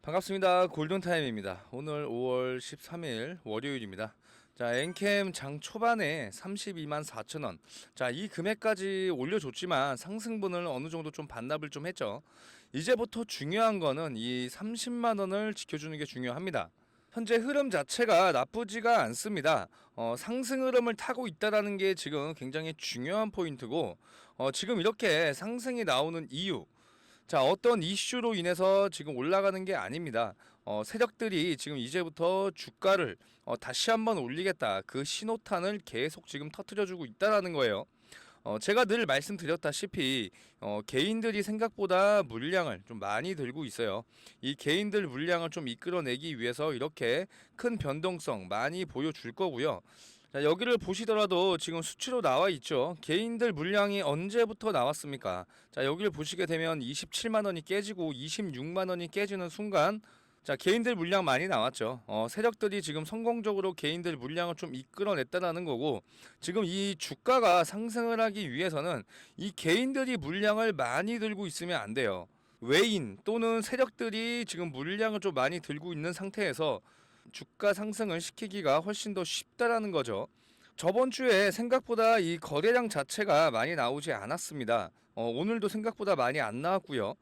반갑습니다. 골든타임입니다. 오늘 5월 13일 월요일입니다. 자, 엔캠 장 초반에 32만 4천원. 자, 이 금액까지 올려줬지만 상승분을 어느 정도 좀 반납을 좀 했죠. 이제부터 중요한 거는 이 30만원을 지켜주는 게 중요합니다. 현재 흐름 자체가 나쁘지가 않습니다. 상승 흐름을 타고 있다라는 게 지금 굉장히 중요한 포인트고, 지금 이렇게 상승이 나오는 이유, 자, 어떤 이슈로 인해서 지금 올라가는 게 아닙니다. 세력들이 지금 이제부터 주가를 다시 한번 올리겠다. 그 신호탄을 계속 지금 터트려주고 있다라는 거예요. 제가 늘 말씀드렸다시피 개인들이 생각보다 물량을 좀 많이 들고 있어요. 이 개인들 물량을 좀 이끌어내기 위해서 이렇게 큰 변동성 많이 보여줄 거고요. 자, 여기를 보시더라도 지금 수치로 나와 있죠. 개인들 물량이 언제부터 나왔습니까? 자, 여기를 보시게 되면 27만 원이 깨지고 26만 원이 깨지는 순간, 자, 개인들 물량 많이 나왔죠. 세력들이 지금 성공적으로 개인들 물량을 좀 이끌어냈다라는 거고, 지금 이 주가가 상승을 하기 위해서는 이 개인들이 물량을 많이 들고 있으면 안 돼요. 외인 또는 세력들이 지금 물량을 좀 많이 들고 있는 상태에서 주가 상승을 시키기가 훨씬 더 쉽다라는 거죠. 저번 주에 생각보다 이 거래량 자체가 많이 나오지 않았습니다. 오늘도 생각보다 많이 안 나왔고요.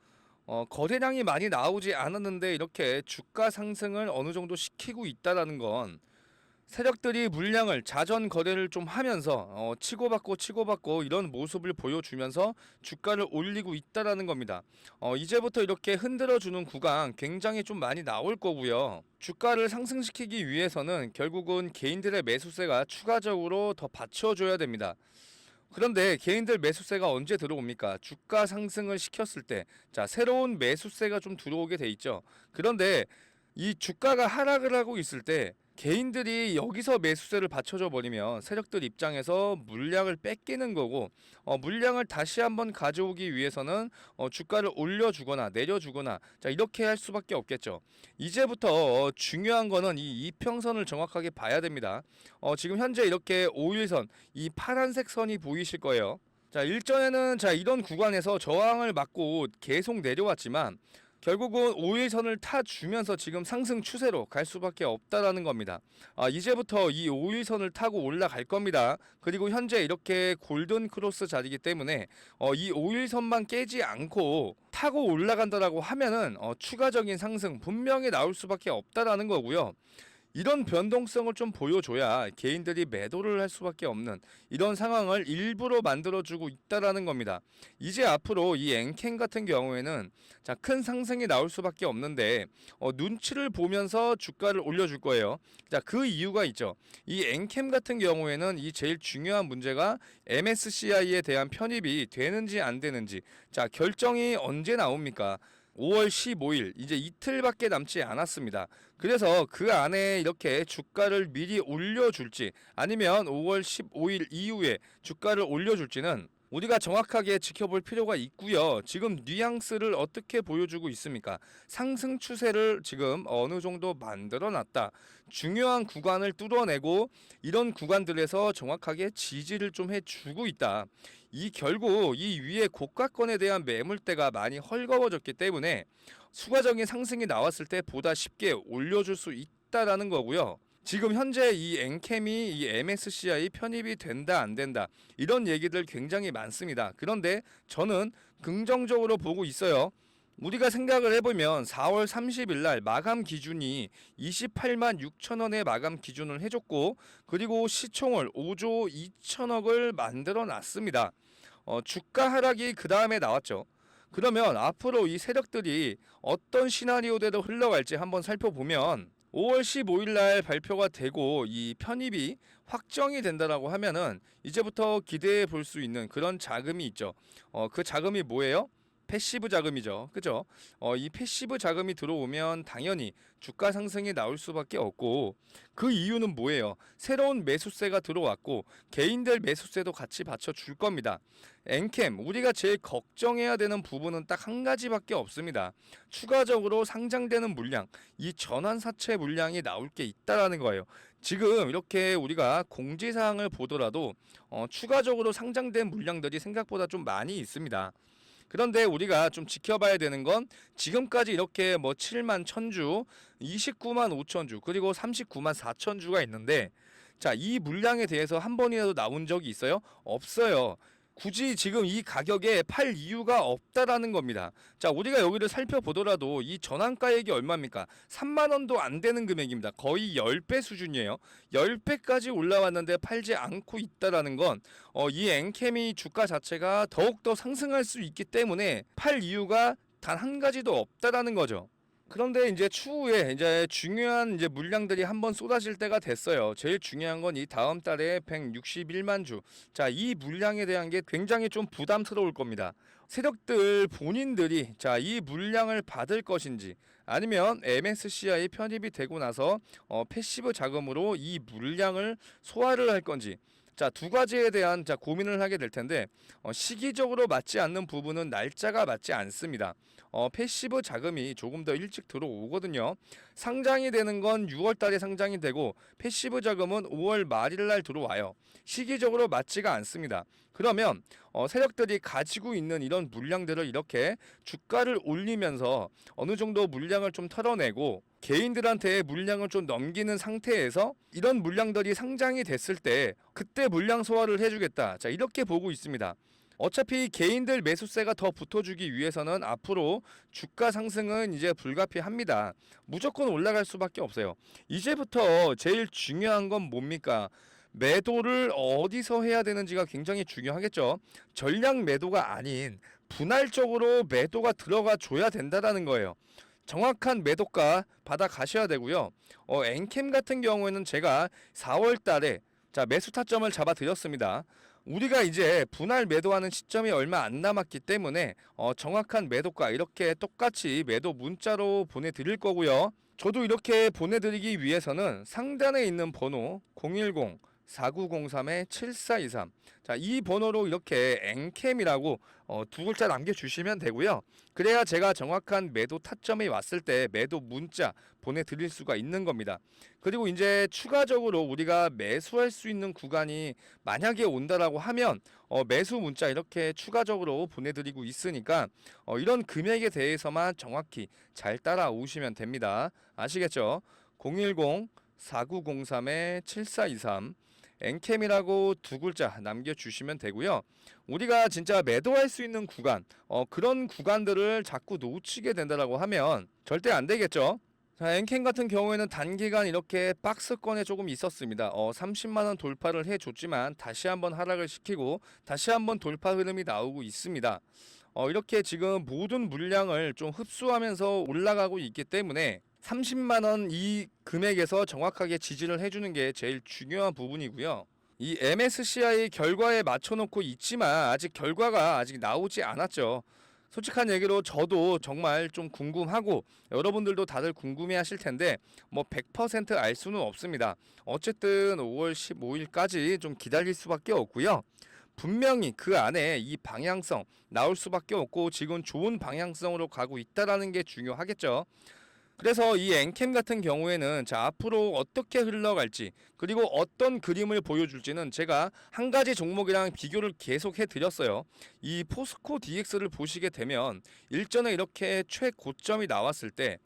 거래량이 많이 나오지 않았는데 이렇게 주가 상승을 어느 정도 시키고 있다라는 건 세력들이 물량을 자전 거래를 좀 하면서 치고받고 이런 모습을 보여주면서 주가를 올리고 있다라는 겁니다. 이제부터 이렇게 흔들어주는 구간 굉장히 좀 많이 나올 거고요. 주가를 상승시키기 위해서는 결국은 개인들의 매수세가 추가적으로 더 받쳐줘야 됩니다. 그런데 개인들 매수세가 언제 들어옵니까? 주가 상승을 시켰을 때, 자, 새로운 매수세가 좀 들어오게 돼 있죠. 그런데 이 주가가 하락을 하고 있을 때 개인들이 여기서 매수세를 받쳐줘 버리면 세력들 입장에서 물량을 뺏기는 거고, 물량을 다시 한번 가져오기 위해서는 주가를 올려주거나 내려주거나, 자, 이렇게 할 수밖에 없겠죠. 이제부터 중요한 거는 이 이평선을 정확하게 봐야 됩니다. 지금 현재 이렇게 5일선, 이 파란색 선이 보이실 거예요. 자, 일전에는 자, 이런 구간에서 저항을 맞고 계속 내려왔지만 결국은 5일선을 타주면서 지금 상승 추세로 갈 수밖에 없다라는 겁니다. 이제부터 이 5일선을 타고 올라갈 겁니다. 그리고 현재 이렇게 골든 크로스 자리이기 때문에 이 5일선만 깨지 않고 타고 올라간다라고 하면은 추가적인 상승 분명히 나올 수밖에 없다라는 거고요. 이런 변동성을 좀 보여줘야 개인들이 매도를 할 수밖에 없는 이런 상황을 일부러 만들어주고 있다라는 겁니다. 이제 앞으로 이 엔캠 같은 경우에는 자, 큰 상승이 나올 수밖에 없는데 눈치를 보면서 주가를 올려줄 거예요. 자, 그 이유가 있죠. 이 엔캠 같은 경우에는 이 제일 중요한 문제가 MSCI에 대한 편입이 되는지 안 되는지, 자, 결정이 언제 나옵니까? 5월 15일 이제 이틀밖에 남지 않았습니다. 그래서 그 안에 이렇게 주가를 미리 올려줄지 아니면 5월 15일 이후에 주가를 올려줄지는 우리가 정확하게 지켜볼 필요가 있고요. 지금 뉘앙스를 어떻게 보여주고 있습니까? 상승 추세를 지금 어느 정도 만들어 놨다. 중요한 구간을 뚫어내고 이런 구간들에서 정확하게 지지를 좀 해주고 있다. 이 결국 이 위에 고가권에 대한 매물대가 많이 헐거워졌기 때문에 추가적인 상승이 나왔을 때 보다 쉽게 올려줄 수 있다라는 거고요. 지금 현재 이 엔캠이 이 MSCI 편입이 된다 안 된다 이런 얘기들 굉장히 많습니다. 그런데 저는 긍정적으로 보고 있어요. 우리가 생각을 해보면 4월 30일 날 마감 기준이 28만 6천 원의 마감 기준을 해줬고, 그리고 시총을 5조 2천억을 만들어 놨습니다. 주가 하락이 그 다음에 나왔죠. 그러면 앞으로 이 세력들이 어떤 시나리오대로 흘러갈지 한번 살펴보면 5월 15일 날 발표가 되고 이 편입이 확정이 된다라고 하면은 이제부터 기대해 볼 수 있는 그런 자금이 있죠. 그 자금이 뭐예요? 패시브 자금이죠. 그죠? 이 패시브 자금이 들어오면 당연히 주가 상승이 나올 수밖에 없고, 그 이유는 뭐예요? 새로운 매수세가 들어왔고 개인들 매수세도 같이 받쳐줄 겁니다. 엔캠 우리가 제일 걱정해야 되는 부분은 딱 한 가지밖에 없습니다. 추가적으로 상장되는 물량, 이 전환사채 물량이 나올 게 있다라는 거예요. 지금 이렇게 우리가 공지사항을 보더라도 추가적으로 상장된 물량들이 생각보다 좀 많이 있습니다. 그런데 우리가 좀 지켜봐야 되는 건 지금까지 이렇게 뭐 7만 1000주, 29만 5000주, 그리고 39만 4000주가 있는데 자, 이 물량에 대해서 한 번이라도 나온 적이 있어요? 없어요. 굳이 지금 이 가격에 팔 이유가 없다라는 겁니다. 자, 우리가 여기를 살펴보더라도 이 전환가액이 얼마입니까? 3만 원도 안 되는 금액입니다. 거의 10배 수준이에요. 10배까지 올라왔는데 팔지 않고 있다라는 건 이 엔캠이 주가 자체가 더욱더 상승할 수 있기 때문에 팔 이유가 단 한 가지도 없다라는 거죠. 그런데 이제 추후에 이제 중요한 이제 물량들이 한번 쏟아질 때가 됐어요. 제일 중요한 건 이 다음 달에 161만 주. 자, 이 물량에 대한 게 굉장히 좀 부담스러울 겁니다. 세력들 본인들이 자, 이 물량을 받을 것인지 아니면 MSCI 편입이 되고 나서 패시브 자금으로 이 물량을 소화를 할 건지 자, 두 가지에 대한 자 고민을 하게 될 텐데 시기적으로 맞지 않는 부분은 날짜가 맞지 않습니다. 패시브 자금이 조금 더 일찍 들어오거든요. 상장이 되는 건 6월 달에 상장이 되고 패시브 자금은 5월 말일 날 들어와요. 시기적으로 맞지가 않습니다. 그러면 세력들이 가지고 있는 이런 물량들을 이렇게 주가를 올리면서 어느 정도 물량을 좀 털어내고 개인들한테 물량을 좀 넘기는 상태에서 이런 물량들이 상장이 됐을 때 그때 물량 소화를 해주겠다. 자, 이렇게 보고 있습니다. 어차피 개인들 매수세가 더 붙어주기 위해서는 앞으로 주가 상승은 이제 불가피합니다. 무조건 올라갈 수밖에 없어요. 이제부터 제일 중요한 건 뭡니까? 매도를 어디서 해야 되는지가 굉장히 중요하겠죠. 전량 매도가 아닌 분할적으로 매도가 들어가 줘야 된다는 거예요. 정확한 매도가 받아 가셔야 되고요. 엔캠 같은 경우에는 제가 4월 달에 자, 매수 타점을 잡아 드렸습니다. 우리가 이제 분할 매도하는 시점이 얼마 안 남았기 때문에 정확한 매도가 이렇게 똑같이 매도 문자로 보내드릴 거고요. 저도 이렇게 보내드리기 위해서는 상단에 있는 번호 010-4903-7423 자, 이 번호로 이렇게 엔캠이라고 두 글자 남겨주시면 되고요. 그래야 제가 정확한 매도 타점이 왔을 때 매도 문자 보내드릴 수가 있는 겁니다. 그리고 이제 추가적으로 우리가 매수할 수 있는 구간이 만약에 온다라고 하면 매수 문자 이렇게 추가적으로 보내드리고 있으니까 이런 금액에 대해서만 정확히 잘 따라오시면 됩니다. 아시겠죠? 010-4903-7423 엔캠이라고 두 글자 남겨주시면 되고요. 우리가 진짜 매도할 수 있는 구간 그런 구간들을 자꾸 놓치게 된다라고 하면 절대 안 되겠죠. 자, 엔캠 같은 경우에는 단기간 이렇게 박스권에 조금 있었습니다. 30만원 돌파를 해줬지만 다시 한번 하락을 시키고 다시 한번 돌파 흐름이 나오고 있습니다. 이렇게 지금 모든 물량을 좀 흡수하면서 올라가고 있기 때문에 30만원 이 금액에서 정확하게 지지를 해주는 게 제일 중요한 부분이고요. 이 MSCI 결과에 맞춰놓고 있지만 아직 결과가 아직 나오지 않았죠. 솔직한 얘기로 저도 정말 좀 궁금하고 여러분들도 다들 궁금해 하실 텐데 뭐 100%알 수는 없습니다. 어쨌든 5월 15일까지 좀 기다릴 수밖에 없고요. 분명히 그 안에 이 방향성 나올 수밖에 없고 지금 좋은 방향성으로 가고 있다라는 게 중요하겠죠. 그래서 이 엔캠 같은 경우에는 자, 앞으로 어떻게 흘러갈지 그리고 어떤 그림을 보여줄지는 제가 한 가지 종목이랑 비교를 계속 해드렸어요. 이 포스코 DX를 보시게 되면 일전에 이렇게 최고점이 나왔을 때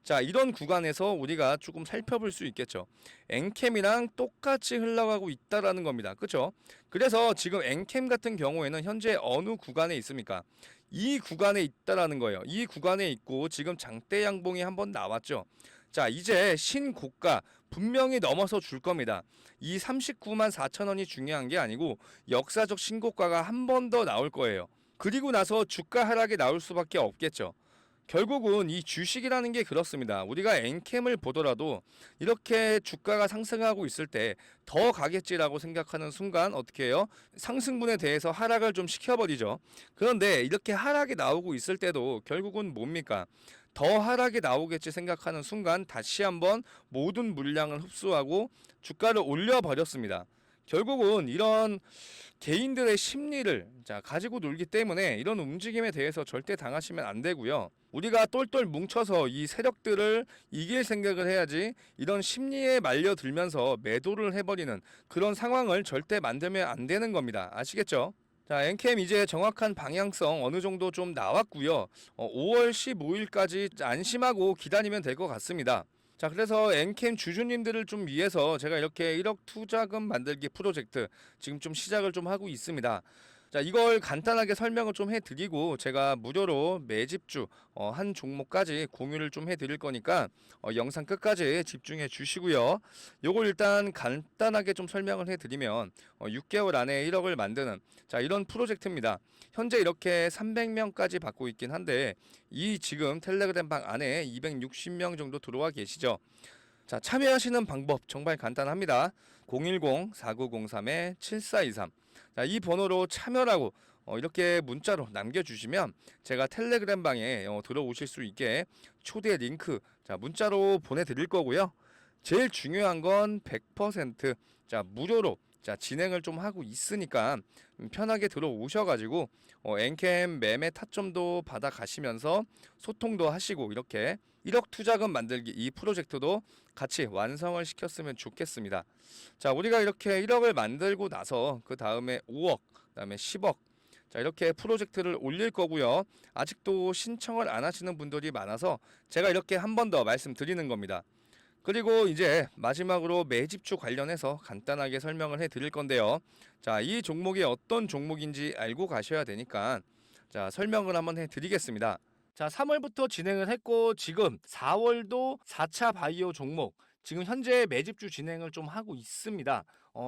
자, 이런 구간에서 우리가 조금 살펴볼 수 있겠죠. 엔캠이랑 똑같이 흘러가고 있다라는 겁니다. 그렇죠? 그래서 지금 엔캠 같은 경우에는 현재 어느 구간에 있습니까? 이 구간에 있다라는 거예요. 이 구간에 있고 지금 장대 양봉이 한번 나왔죠. 자, 이제 신고가 분명히 넘어서 줄 겁니다. 이 39만 4천 원이 중요한 게 아니고 역사적 신고가가 한 번 더 나올 거예요. 그리고 나서 주가 하락이 나올 수밖에 없겠죠. 결국은 이 주식이라는 게 그렇습니다. 우리가 엔캠을 보더라도 이렇게 주가가 상승하고 있을 때 더 가겠지라고 생각하는 순간 어떻게 해요? 상승분에 대해서 하락을 좀 시켜버리죠. 그런데 이렇게 하락이 나오고 있을 때도 결국은 뭡니까? 더 하락이 나오겠지 생각하는 순간 다시 한번 모든 물량을 흡수하고 주가를 올려버렸습니다. 결국은 이런 개인들의 심리를 자, 가지고 놀기 때문에 이런 움직임에 대해서 절대 당하시면 안 되고요. 우리가 똘똘 뭉쳐서 이 세력들을 이길 생각을 해야지 이런 심리에 말려들면서 매도를 해버리는 그런 상황을 절대 만들면 안 되는 겁니다. 아시겠죠? 자, 엔캠 이제 정확한 방향성 어느 정도 좀 나왔고요. 5월 15일까지 안심하고 기다리면 될 것 같습니다. 자, 그래서 엔캠 주주님들을 좀 위해서 제가 이렇게 1억 투자금 만들기 프로젝트 지금 좀 시작을 좀 하고 있습니다. 자, 이걸 간단하게 설명을 좀 해드리고 제가 무료로 매집주 한 종목까지 공유를 좀 해드릴 거니까 영상 끝까지 집중해 주시고요. 요걸 일단 간단하게 좀 설명을 해드리면 6개월 안에 1억을 만드는 자, 이런 프로젝트입니다. 현재 이렇게 300명까지 받고 있긴 한데 이 지금 텔레그램 방 안에 260명 정도 들어와 계시죠. 자, 참여하시는 방법 정말 간단합니다. 010-4903-7423. 자, 이 번호로 참여라고 이렇게 문자로 남겨주시면 제가 텔레그램 방에 들어오실 수 있게 초대 링크 자, 문자로 보내드릴 거고요. 제일 중요한 건 100% 자, 무료로 자, 진행을 좀 하고 있으니까 편하게 들어오셔가지고 엔캠 매매 타점도 받아 가시면서 소통도 하시고 이렇게 1억 투자금 만들기 이 프로젝트도 같이 완성을 시켰으면 좋겠습니다. 자, 우리가 이렇게 1억을 만들고 나서 그 다음에 5억, 그다음에 10억 자, 이렇게 프로젝트를 올릴 거고요. 아직도 신청을 안 하시는 분들이 많아서 제가 이렇게 한 번 더 말씀드리는 겁니다. 그리고 이제 마지막으로 매집주 관련해서 간단하게 설명을 해 드릴 건데요. 자, 이 종목이 어떤 종목인지 알고 가셔야 되니까 자, 설명을 한번 해 드리겠습니다. 자, 3월부터 진행을 했고 지금 4월도 4차 바이오 종목 지금 현재 매집주 진행을 좀 하고 있습니다.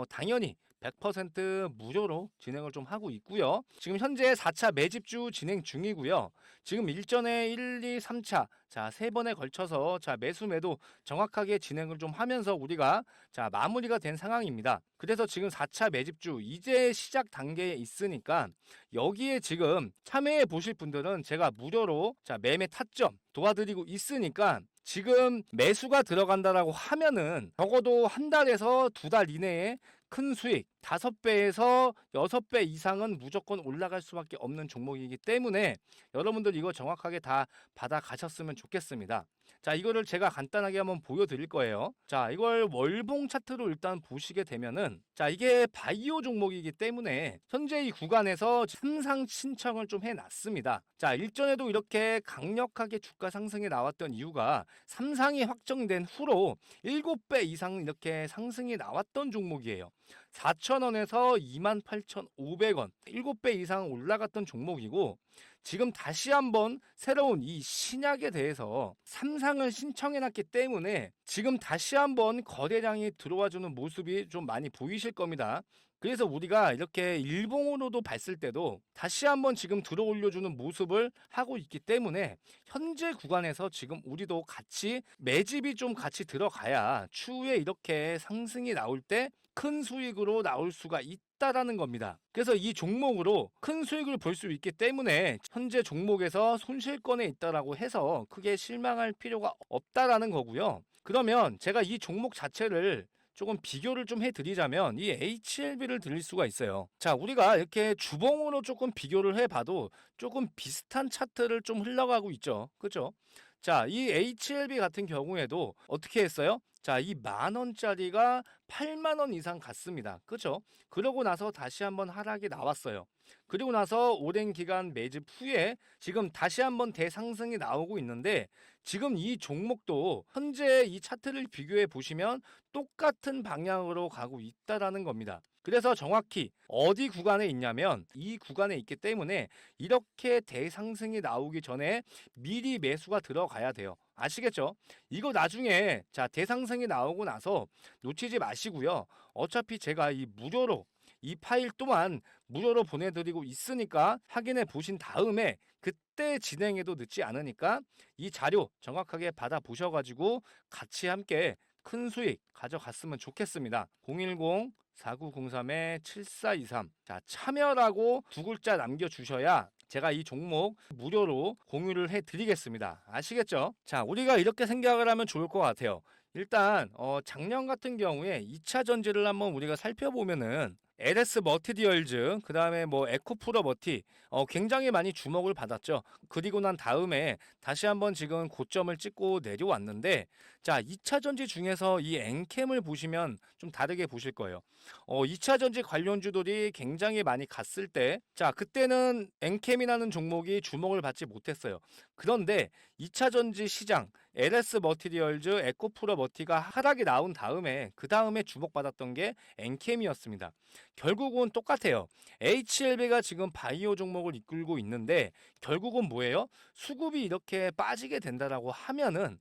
당연히 100% 무료로 진행을 좀 하고 있고요. 지금 현재 4차 매집주 진행 중이고요. 지금 일전에 1, 2, 3차 자, 3번에 걸쳐서 자, 매수 매도 정확하게 진행을 좀 하면서 우리가 자, 마무리가 된 상황입니다. 그래서 지금 4차 매집주 이제 시작 단계에 있으니까 여기에 지금 참여해 보실 분들은 제가 무료로 자, 매매 타점 도와드리고 있으니까 지금 매수가 들어간다라고 하면은 적어도 한 달에서 2달 이내에 큰 수익 5배에서 6배 이상은 무조건 올라갈 수밖에 없는 종목이기 때문에 여러분들 이거 정확하게 다 받아 가셨으면 좋겠습니다. 자, 이거를 제가 간단하게 한번 보여드릴 거예요. 자, 이걸 월봉 차트로 일단 보시게 되면은 자, 이게 바이오 종목이기 때문에 현재 이 구간에서 삼상 신청을 좀 해놨습니다. 자, 일전에도 이렇게 강력하게 주가 상승이 나왔던 이유가 삼상이 확정된 후로 7배 이상 이렇게 상승이 나왔던 종목이에요. 4,000원에서 28,500원 7배 이상 올라갔던 종목이고 지금 다시 한번 새로운 이 신약에 대해서 삼상을 신청해놨기 때문에 지금 다시 한번 거래량이 들어와주는 모습이 좀 많이 보이실 겁니다. 그래서 우리가 이렇게 일봉으로도 봤을 때도 다시 한번 지금 들어 올려주는 모습을 하고 있기 때문에 현재 구간에서 지금 우리도 같이 매집이 좀 같이 들어가야 추후에 이렇게 상승이 나올 때 큰 수익으로 나올 수가 있다라는 겁니다. 그래서 이 종목으로 큰 수익을 볼 수 있기 때문에 현재 종목에서 손실권에 있다라고 해서 크게 실망할 필요가 없다라는 거고요. 그러면 제가 이 종목 자체를 조금 비교를 좀 해드리자면 이 HLB를 드릴 수가 있어요. 자, 우리가 이렇게 주봉으로 조금 비교를 해봐도 조금 비슷한 차트를 좀 흘러가고 있죠. 그죠? 자, 이 HLB 같은 경우에도 어떻게 했어요? 자, 이 10,000원짜리가 80,000원 이상 갔습니다. 그죠? 그러고 나서 다시 한번 하락이 나왔어요. 그리고 나서 오랜 기간 매집 후에 지금 다시 한번 대상승이 나오고 있는데 지금 이 종목도 현재 이 차트를 비교해 보시면 똑같은 방향으로 가고 있다라는 겁니다. 그래서 정확히 어디 구간에 있냐면 이 구간에 있기 때문에 이렇게 대상승이 나오기 전에 미리 매수가 들어가야 돼요. 아시겠죠? 이거 나중에 자, 대상승이 나오고 나서 놓치지 마시고요. 어차피 제가 이 무료로 이 파일 또한 무료로 보내드리고 있으니까 확인해 보신 다음에 그때 진행해도 늦지 않으니까 이 자료 정확하게 받아 보셔가지고 같이 함께 큰 수익 가져갔으면 좋겠습니다. 010-4903-7423 자, 참여라고 2글자 남겨주셔야 제가 이 종목 무료로 공유를 해드리겠습니다. 아시겠죠? 자, 우리가 이렇게 생각을 하면 좋을 것 같아요. 일단 작년 같은 경우에 2차 전지를 한번 우리가 살펴보면은 LS 머티리얼즈, 그 다음에 뭐 에코프로 머티, 굉장히 많이 주목을 받았죠. 그리고 난 다음에 다시 한번 지금 고점을 찍고 내려왔는데, 자, 2차 전지 중에서 이 엔캠을 보시면 좀 다르게 보실 거예요. 2차 전지 관련주들이 굉장히 많이 갔을 때, 자, 그때는 엔캠이라는 종목이 주목을 받지 못했어요. 그런데 2차 전지 시장, LS 머티리얼즈, 에코프로 머티가 하락이 나온 다음에, 그 다음에 주목받았던 게 엔캠이었습니다. 결국은 똑같아요. HLB가 지금 바이오 종목을 이끌고 있는데 결국은 뭐예요? 수급이 이렇게 빠지게 된다라고 하면은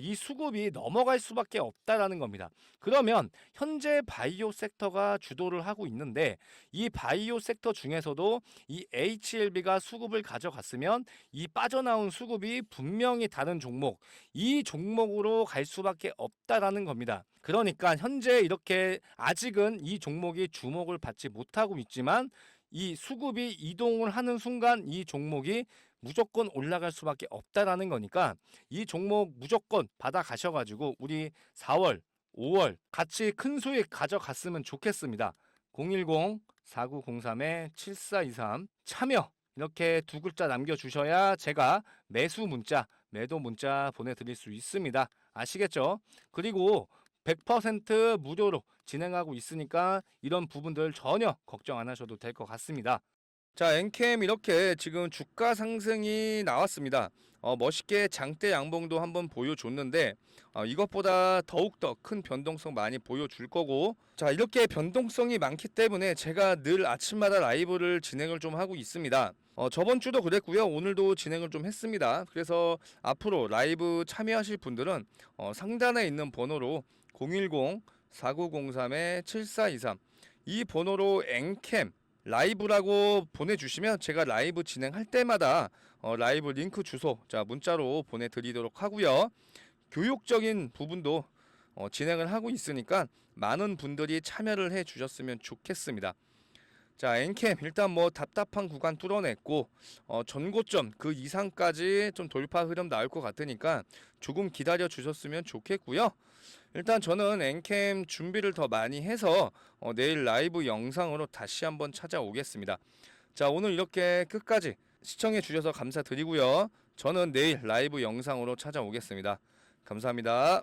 이 수급이 넘어갈 수밖에 없다라는 겁니다. 그러면 현재 바이오 섹터가 주도를 하고 있는데 이 바이오 섹터 중에서도 이 HLB가 수급을 가져갔으면 이 빠져나온 수급이 분명히 다른 종목, 이 종목으로 갈 수밖에 없다라는 겁니다. 그러니까 현재 이렇게 아직은 이 종목이 주목을 받지 못하고 있지만 이 수급이 이동을 하는 순간 이 종목이 무조건 올라갈 수밖에 없다라는 거니까 이 종목 무조건 받아 가셔가지고 우리 4월, 5월 같이 큰 수익 가져갔으면 좋겠습니다. 010-4903-7423 참여 이렇게 두 글자 남겨주셔야 제가 매수 문자, 매도 문자 보내드릴 수 있습니다. 아시겠죠? 그리고 100% 무료로 진행하고 있으니까 이런 부분들 전혀 걱정 안 하셔도 될 것 같습니다. 자, 엔캠 이렇게 지금 주가 상승이 나왔습니다. 멋있게 장대 양봉도 한번 보여줬는데 이것보다 더욱더 큰 변동성 많이 보여줄 거고, 자, 이렇게 변동성이 많기 때문에 제가 늘 아침마다 라이브를 진행을 좀 하고 있습니다. 저번 주도 그랬고요. 오늘도 진행을 좀 했습니다. 그래서 앞으로 라이브 참여하실 분들은 상단에 있는 번호로 010-4903-7423 이 번호로 엔캠 라이브라고 보내주시면 제가 라이브 진행할 때마다 라이브 링크 주소 자 문자로 보내드리도록 하고요. 교육적인 부분도 진행을 하고 있으니까 많은 분들이 참여를 해 주셨으면 좋겠습니다. 자, 엔캠 일단 뭐 답답한 구간 뚫어냈고 전고점 그 이상까지 좀 돌파 흐름 나올 것 같으니까 조금 기다려 주셨으면 좋겠고요. 일단 저는 엔캠 준비를 더 많이 해서 내일 라이브 영상으로 다시 한번 찾아오겠습니다. 자, 오늘 이렇게 끝까지 시청해 주셔서 감사드리고요. 저는 내일 라이브 영상으로 찾아오겠습니다. 감사합니다.